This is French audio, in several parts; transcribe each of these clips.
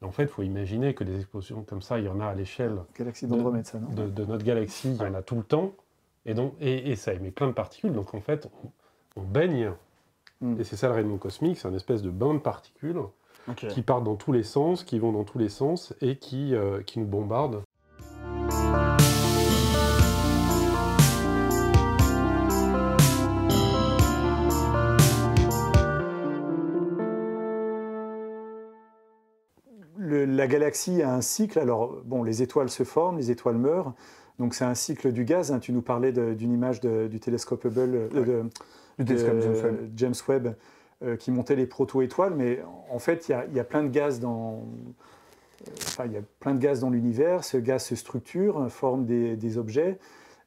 En fait, il faut imaginer que des explosions comme ça, il y en a à l'échelle Galaxie d'Andromède, ça, non? de notre galaxie, il y en a tout le temps. Et ça émet plein de particules. Donc en fait, on baigne. Et c'est ça le rayonnement cosmique, c'est une espèce de bain de particules qui partent dans tous les sens, qui vont dans tous les sens et qui nous bombardent. La galaxie a un cycle. Alors, bon, les étoiles se forment, les étoiles meurent. Donc, c'est un cycle du gaz. Hein. Tu nous parlais d'une image du télescope Hubble, du télescope James Webb, qui montait les proto-étoiles. Mais en fait, il y a plein de gaz il y a plein de gaz dans l'univers. Ce gaz se structure, forme des objets.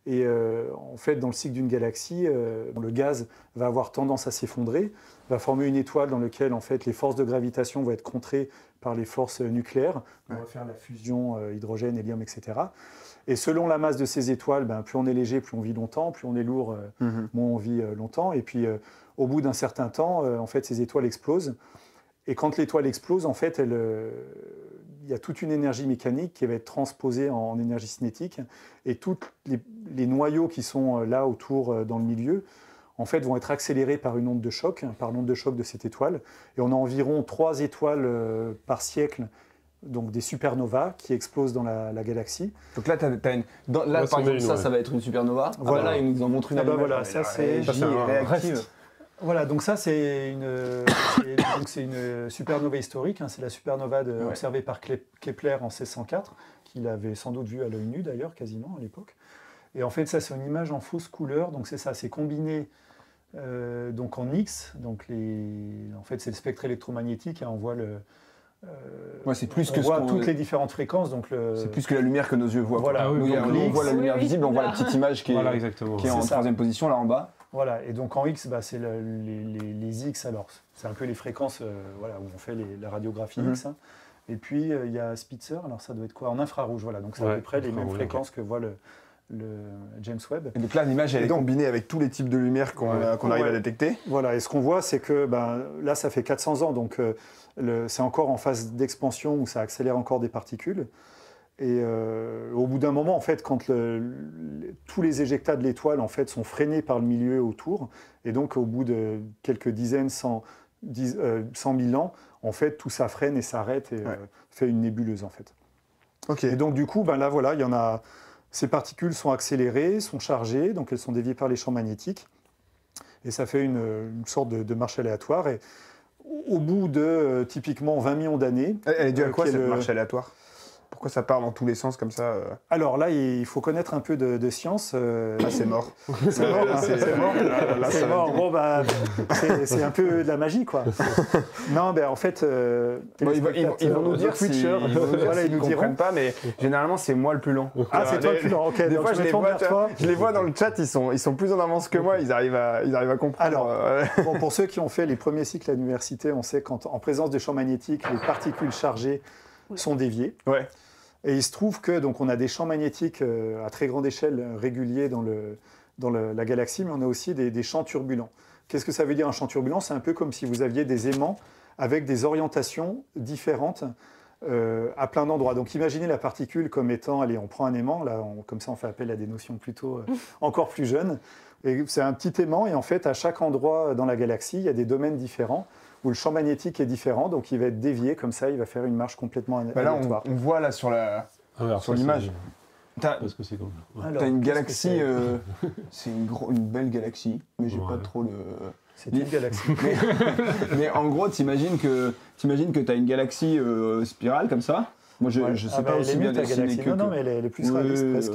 Et en fait, dans le cycle d'une galaxie, le gaz va avoir tendance à s'effondrer, va former une étoile dans laquelle en fait, les forces de gravitation vont être contrées par les forces nucléaires. On va faire la fusion hydrogène, hélium, etc. Et selon la masse de ces étoiles, plus on est léger, plus on vit longtemps, plus on est lourd, moins on vit longtemps. Et puis, au bout d'un certain temps, en fait, ces étoiles explosent. Et quand l'étoile explose, en fait, il y a toute une énergie mécanique qui va être transposée en énergie cinétique. Et tous les noyaux qui sont là autour, dans le milieu, en fait, vont être accélérés par une onde de choc, par l'onde de choc de cette étoile. Et on a environ 3 étoiles par siècle, donc des supernovas qui explosent dans la galaxie. Donc là, par exemple, ça va être une supernova. Voilà. Là, ils nous en montrent une. Voilà, ça c'est réactive. Voilà, donc ça c'est une supernova historique. Hein, c'est la supernova observée par Kepler en 1604, qu'il avait sans doute vue à l'œil nu d'ailleurs, quasiment à l'époque. Et en fait, ça c'est une image en fausse couleur. Donc c'est ça, c'est combiné donc en X. Donc en fait, c'est le spectre électromagnétique. Hein, on voit c'est plus que toutes les différentes fréquences. C'est plus que la lumière que nos yeux voient. Voilà, on voit la lumière visible, on voit la petite image qui est en troisième position là en bas. Voilà, et donc en X, c'est les X, alors c'est un peu les fréquences où on fait la radiographie X. Hein. Et puis il y a Spitzer, alors ça doit être quoi? En infrarouge, voilà, donc c'est à peu près les mêmes fréquences que voit le James Webb. Et donc là, l'image elle est combinée avec tous les types de lumière qu'on arrive à détecter. Voilà, et ce qu'on voit, c'est que là, ça fait 400 ans, donc c'est encore en phase d'expansion où ça accélère encore des particules. Et au bout d'un moment, en fait, quand tous les éjectats de l'étoile en fait, sont freinés par le milieu autour, et donc au bout de quelques dizaines, 100 000 ans, en fait, tout ça freine et s'arrête et fait une nébuleuse, en fait. Et donc, du coup, là, voilà, il y en a... Ces particules sont accélérées, sont chargées, donc elles sont déviées par les champs magnétiques, et ça fait une sorte de marche aléatoire. Et au bout de, typiquement, 20 millions d'années... Elle est due à quoi, cette marche aléatoire ? Pourquoi ça part dans tous les sens comme ça Alors là, il faut connaître un peu de science. C'est mort. C'est mort. C'est mort. Bon, c'est un peu de la magie, quoi. Non, en fait... ils vont nous dire ils ne comprennent pas, mais généralement, c'est moi le plus lent. Ah, c'est toi le plus lent, ok. Des fois, je les vois dans le chat, ils sont plus en avance que moi, ils arrivent à comprendre. Alors, pour ceux qui ont fait les premiers cycles à l'université, on sait qu'en présence de champs magnétiques, les particules chargées sont déviées. Et il se trouve que donc on a des champs magnétiques à très grande échelle réguliers dans la galaxie, mais on a aussi des champs turbulents. Qu'est-ce que ça veut dire un champ turbulent? C'est un peu comme si vous aviez des aimants avec des orientations différentes à plein d'endroits. Donc imaginez la particule comme étant, allez, on prend un aimant, là, comme ça on fait appel à des notions plutôt encore plus jeunes. Et c'est un petit aimant, et en fait à chaque endroit dans la galaxie, il y a des domaines différents, où le champ magnétique est différent, donc il va être dévié, comme ça il va faire une marche complètement aléatoire. Là on voit là sur l'image, t'as une galaxie, c'est une belle galaxie, mais j'ai pas trop le... C'est une galaxie. Mais en gros, t'imagines que t'as une galaxie spirale comme ça. Moi, je sais pas aussi bien dessiner que... Non, mais elle est plus réaliste presque.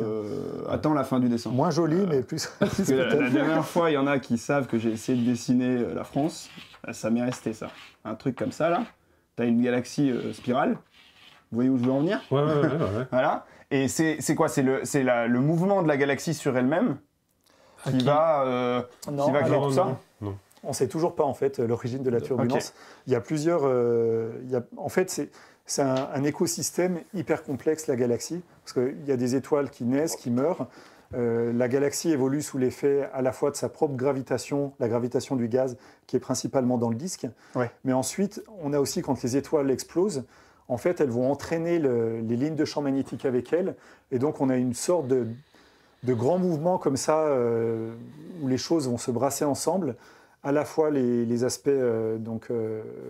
Attends la fin du dessin. Moins jolie, mais plus réaliste. La dernière fois, il y en a qui savent que j'ai essayé de dessiner la France. Ça m'est resté, ça. Un truc comme ça, là. T'as une galaxie spirale. Vous voyez où je veux en venir? Ouais. Voilà. Et c'est quoi? C'est le mouvement de la galaxie sur elle-même qui va créer tout ça? Non. On ne sait toujours pas, en fait, l'origine de la turbulence. Il y a plusieurs... en fait, c'est un écosystème hyper complexe, la galaxie, parce qu'il y a des étoiles qui naissent, qui meurent. La galaxie évolue sous l'effet à la fois de sa propre gravitation, la gravitation du gaz, qui est principalement dans le disque. Mais ensuite, on a aussi, quand les étoiles explosent, en fait, elles vont entraîner les lignes de champ magnétique avec elles. Et donc, on a une sorte de grand mouvement comme ça, où les choses vont se brasser ensemble, à la fois les aspects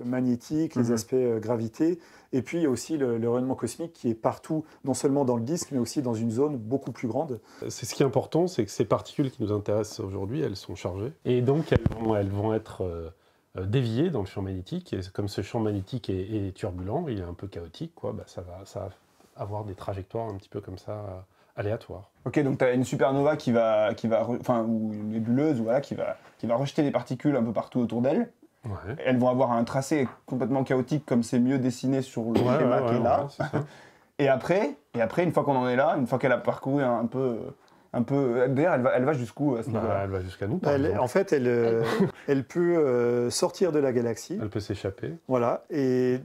magnétiques, les aspects gravité, et puis il y a aussi le rayonnement cosmique qui est partout, non seulement dans le disque, mais aussi dans une zone beaucoup plus grande. C'est ce qui est important, c'est que ces particules qui nous intéressent aujourd'hui, elles sont chargées, et donc elles vont être déviées dans le champ magnétique, et comme ce champ magnétique est turbulent, il est un peu chaotique, quoi, bah ça va avoir des trajectoires un petit peu comme ça, aléatoires. Ok, donc tu as une supernova ou une nébuleuse voilà, qui va rejeter des particules un peu partout autour d'elle. Ouais. Elles vont avoir un tracé complètement chaotique comme c'est mieux dessiné sur le schéma qui est là. Et après, une fois qu'on en est là, une fois qu'elle a parcouru un peu d'ailleurs, elle va jusqu'où à ce niveau-là ? Elle va jusqu'à nous. En fait, elle peut sortir de la galaxie. Elle peut s'échapper. Voilà, et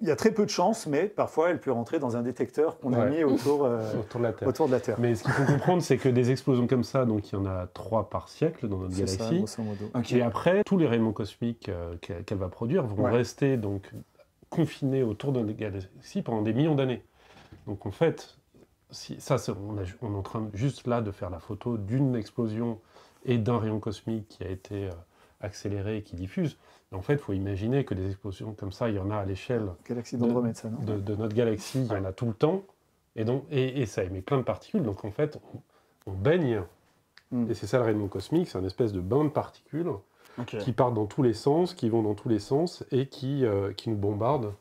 il y a très peu de chances, mais parfois elle peut rentrer dans un détecteur qu'on a mis autour de la Terre. Mais ce qu'il faut comprendre, c'est que des explosions comme ça, donc il y en a 3 par siècle dans notre galaxie. Ça, grosso modo. Okay. Et après, tous les rayonnements cosmiques qu'elle va produire vont rester donc confinés autour de notre galaxie pendant des millions d'années. Donc en fait, on est en train juste là de faire la photo d'une explosion et d'un rayon cosmique qui a été accéléré et qui diffuse. En fait, il faut imaginer que des explosions comme ça, il y en a à l'échelle de notre galaxie, il y en a tout le temps, et ça émet plein de particules. Donc en fait, on baigne, et c'est ça le rayonnement cosmique, c'est une espèce de bain de particules qui partent dans tous les sens, qui vont dans tous les sens, et qui nous bombardent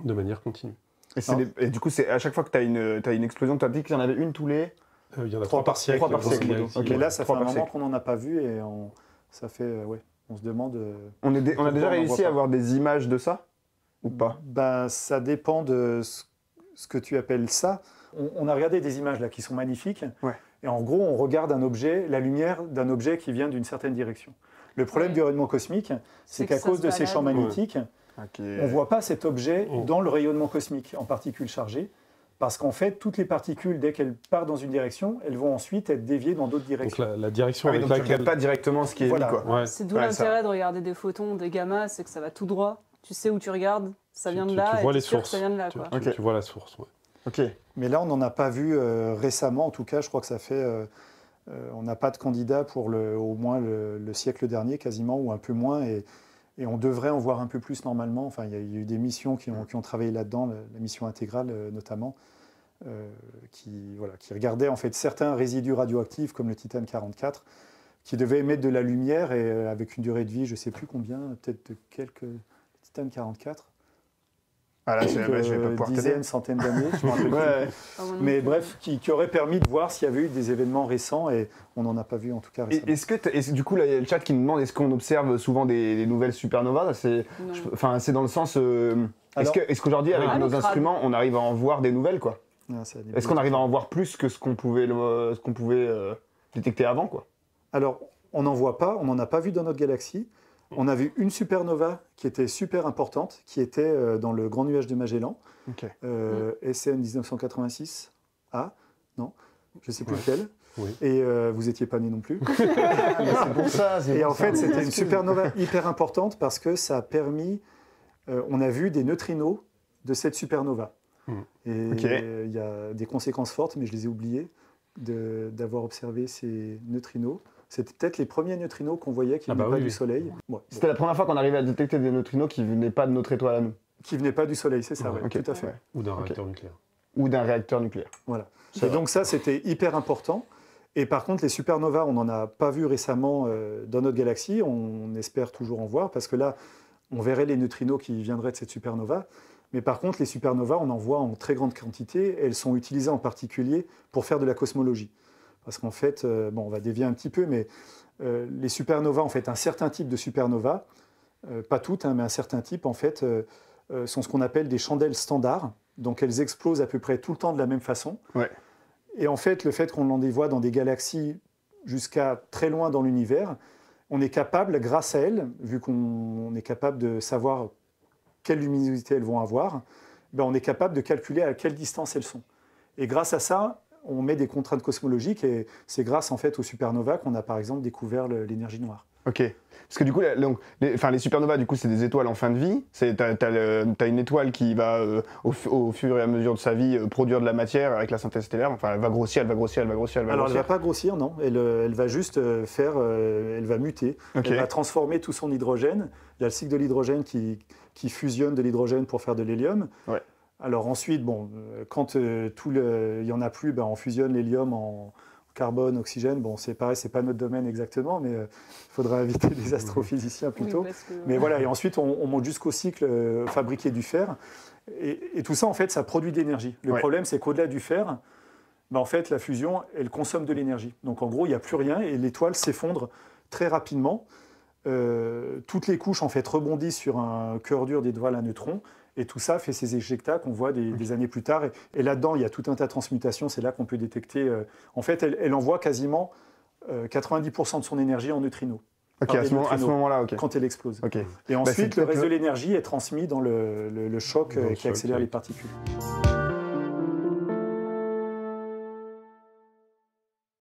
de manière continue. Et du coup, c'est à chaque fois que tu as une explosion, tu as dit qu'il y en avait une tous les... il y en a 3 par siècle. 3 par siècle. Et là, ça fait un moment qu'on n'en a pas vu, et ça fait... On se demande... On a déjà réussi à avoir des images de ça ou pas ? Ça dépend de ce que tu appelles ça. On a regardé des images là qui sont magnifiques. Ouais. Et en gros, on regarde la lumière d'un objet qui vient d'une certaine direction. Le problème du rayonnement cosmique, c'est qu'à cause de ces champs magnétiques, on ne voit pas cet objet dans le rayonnement cosmique en particules chargées. Parce qu'en fait, toutes les particules, dès qu'elles partent dans une direction, elles vont ensuite être déviées dans d'autres directions. Donc la direction avec laquelle... tu ne regardes pas directement ce qui est voilà. mis, quoi. C'est d'où l'intérêt de regarder des photons, des gammas, c'est que ça va tout droit. Tu sais où tu regardes, ça vient de là, tu vois les sources. sources. Ça vient de là. Tu vois la source, Mais là, on n'en a pas vu récemment. En tout cas, je crois que ça fait... on n'a pas de candidat pour au moins le siècle dernier, quasiment, ou un peu moins. Et on devrait en voir un peu plus normalement. Enfin, il y a eu des missions qui ont travaillé là-dedans, la mission intégrale notamment, qui regardait en fait certains résidus radioactifs comme le titane 44, qui devaient émettre de la lumière et avec une durée de vie, je ne sais plus combien, peut-être de quelques titane 44. Ah là, je vais pas pouvoir dizaines, centaines d'années, je me rappelle plus. Mais bref, qui aurait permis de voir s'il y avait eu des événements récents, et on n'en a pas vu en tout cas récemment. Et du coup, là, il y a le chat qui nous demande est-ce qu'on observe souvent des nouvelles supernovas ? C'est dans le sens... est-ce qu'aujourd'hui, avec nos instruments, on arrive à en voir des nouvelles, quoi ? Est-ce qu'on arrive à en voir plus que ce qu'on pouvait détecter avant, quoi ? Alors, on n'en voit pas, on n'en a pas vu dans notre galaxie. On a vu une supernova qui était super importante, qui était dans le Grand Nuage de Magellan, SN 1986A, non, je ne sais plus lequel. Oui. Et vous n'étiez pas né non plus. C'est pour ça. Et en fait, c'était une supernova hyper importante parce que ça a permis... on a vu des neutrinos de cette supernova. Et il y a des conséquences fortes, mais je les ai oubliées, d'avoir observé ces neutrinos. C'était peut-être les premiers neutrinos qu'on voyait qui ne venaient pas du Soleil. C'était la première fois qu'on arrivait à détecter des neutrinos qui ne venaient pas de notre étoile à nous. Qui ne venaient pas du Soleil, c'est ça, tout à fait. Ouais. Ou d'un réacteur nucléaire. Ou d'un réacteur nucléaire. Voilà. Et donc ça, c'était hyper important. Et par contre, les supernovas, on n'en a pas vu récemment dans notre galaxie. On espère toujours en voir, parce que là, on verrait les neutrinos qui viendraient de cette supernova. Mais par contre, les supernovas, on en voit en très grande quantité. Et elles sont utilisées en particulier pour faire de la cosmologie. Parce qu'en fait, on va dévier un petit peu, mais les supernovas, en fait, un certain type de supernova, pas toutes, mais un certain type, en fait, sont ce qu'on appelle des chandelles standards. Donc elles explosent à peu près tout le temps de la même façon. Ouais. Et en fait, le fait qu'on en voit dans des galaxies jusqu'à très loin dans l'univers, on est capable, grâce à elles, vu qu'on est capable de savoir quelle luminosité elles vont avoir, on est capable de calculer à quelle distance elles sont. Et grâce à ça, on met des contraintes cosmologiques, et c'est grâce en fait aux supernovas qu'on a par exemple découvert l'énergie noire. Ok. Parce que du coup, les supernovas, du coup, c'est des étoiles en fin de vie. T'as une étoile qui va, au fur et à mesure de sa vie, produire de la matière avec la synthèse stellaire. Enfin, elle va grossir, elle va grossir, elle va grossir, elle va Alors, grossir. elle ne va pas grossir, non. Elle va juste elle va muter. Okay. Elle va transformer tout son hydrogène. Il y a le cycle de l'hydrogène qui fusionne de l'hydrogène pour faire de l'hélium. Ouais. Alors ensuite, bon, quand il n'y en a plus, on fusionne l'hélium en carbone, oxygène. Bon, c'est pareil, c'est pas notre domaine exactement, mais il faudra inviter des astrophysiciens plutôt. Oui, mais voilà, et ensuite on monte jusqu'au cycle fabriquer du fer. Et tout ça, en fait, ça produit de l'énergie. Le problème, c'est qu'au-delà du fer, en fait, la fusion, elle consomme de l'énergie. Donc en gros, il n'y a plus rien et l'étoile s'effondre très rapidement. Toutes les couches, en fait, rebondissent sur un cœur dur d'étoiles à neutrons. Et tout ça fait ces éjectats qu'on voit des années plus tard. Et là-dedans, il y a tout un tas de transmutations. C'est là qu'on peut détecter... en fait, elle envoie quasiment 90% de son énergie en neutrinos. Ok, à ce moment-là, ok. Quand elle explose. Okay. Et ensuite, le reste de l'énergie est transmis dans le choc qui accélère les particules.